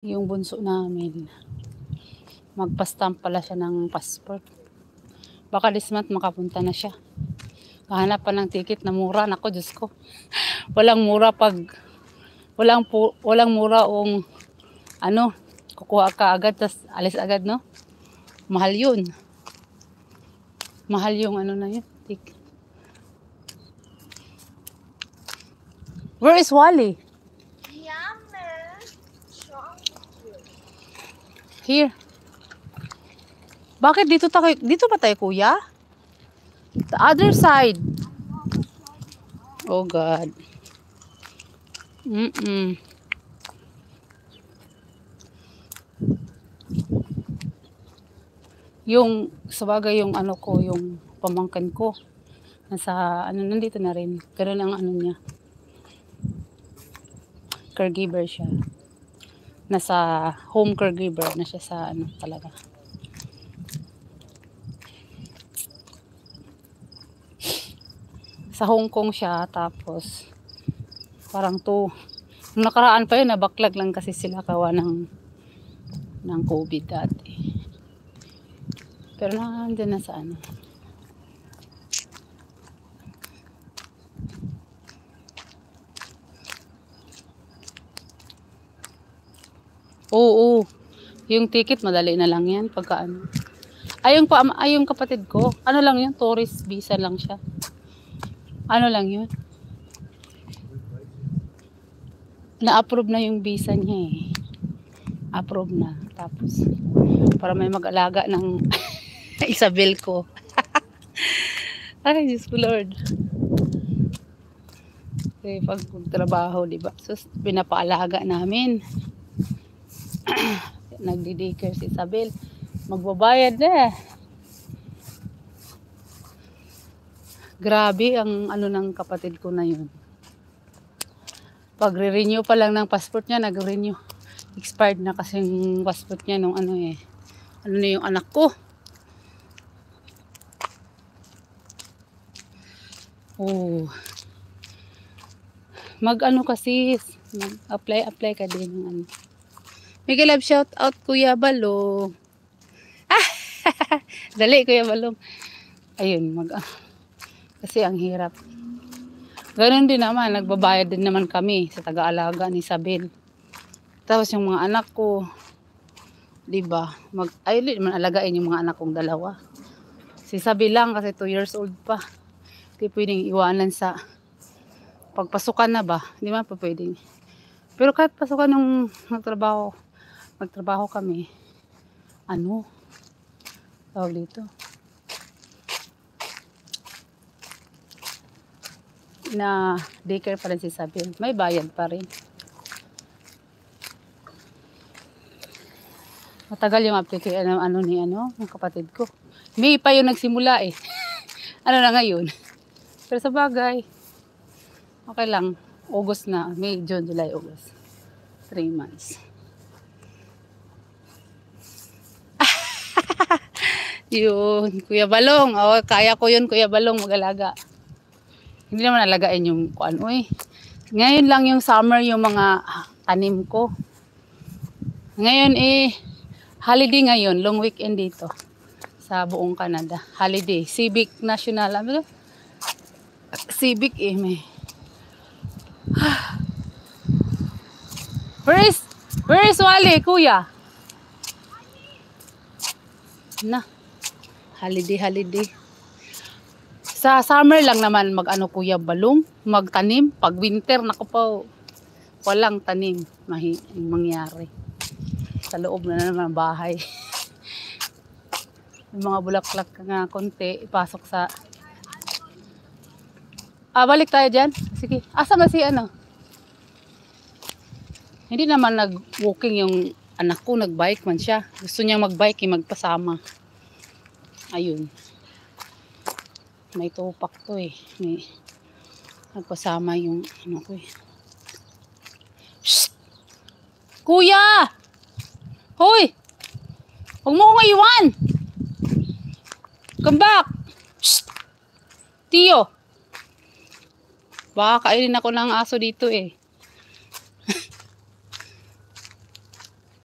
Yung bunso namin, magpa-stamp pala siya ng passport. Baka this month makapunta na siya. Kahanap pa ng ticket na mura. Nako, Diyos ko. Walang mura pag walang mura kukuha ka agad tas alis agad, no? Mahal yun. Mahal yung na yun. Ticket. Where is Wally? Here. Bakit dito ba tayo, kuya? The other side. Oh God. Yung sabagay yung yung pamangkin ko. Nasa nandito na rin. Ganun ang niya. Caregiver siya. Nasa home caregiver na siya sa talaga. Sa Hong Kong siya, tapos parang nung nakaraan pa yun, nabaklag lang kasi sila kawa ng COVID dati. Pero nandun na sa Oo. Yung ticket madali na lang yan pagka yung kapatid ko, lang yun, tourist visa lang siya. Lang yun. Na-approve na yung visa niya eh. Approve na. Tapos para may mag-alaga ng Isabel ko. Ay, Diyos ko Lord. Kasi pag trabaho, diba? So, pinapaalaga namin. Nagdi-daycare si Isabel. Magbabayad na. Grabe ang ng kapatid ko na yun. Pag re-renew pa lang ng passport niya, nag-renew. Expired na kasi yung passport niya nung na yung anak ko. Oh. Kasi, apply ka din ng Mega love shout out Kuya Balong. Dali Kuya Balong. Ayun, kasi ang hirap. Ganon din naman, nagbabayad din naman kami sa taga-alaga ni Isabel. Tapos yung mga anak ko, 'di ba? Ayun man alagain yung mga anak kong dalawa. Si Isabel lang kasi 2 years old pa. Hindi pwedeng iwanan sa pagpasukan na ba? Hindi man pa pwedeng. Pero kahit pasukan nung magtrabaho kami, tawag dito, na daycare pa rin si Isabel. May bayad pa rin. Matagal yung application ng kapatid ko. May pa yung nagsimula eh. Na ngayon. Pero sa bagay, okay lang. August na. May, June, July, August. 3 months. Yun, Kuya Balong. Kaya ko yun, Kuya Balong, mag-alaga. Hindi naman alagain yung Ngayon lang yung summer yung mga tanim ko. Ngayon holiday ngayon, long weekend dito sa buong Canada. Holiday, civic national, civic may. Where is Wally, Kuya? Holiday. Sa summer lang naman Kuya Balong, magtanim. Pag winter, nako po, walang tanim mangyari. Sa loob na naman bahay. Yung mga bulaklak nga konti, ipasok sa... balik tayo dyan. Sige. Asa ba si Hindi naman nag-walking yung anak ko, nag-bike man siya. Gusto niya mag-bike, magpasama. Ayun. May tupak to eh. May nagpasama yung ko eh. Shhh! Kuya! Hoy! Huwag mo kong iwan! Come back! Shhh! Tiyo! Baka kainin ako ng aso dito eh.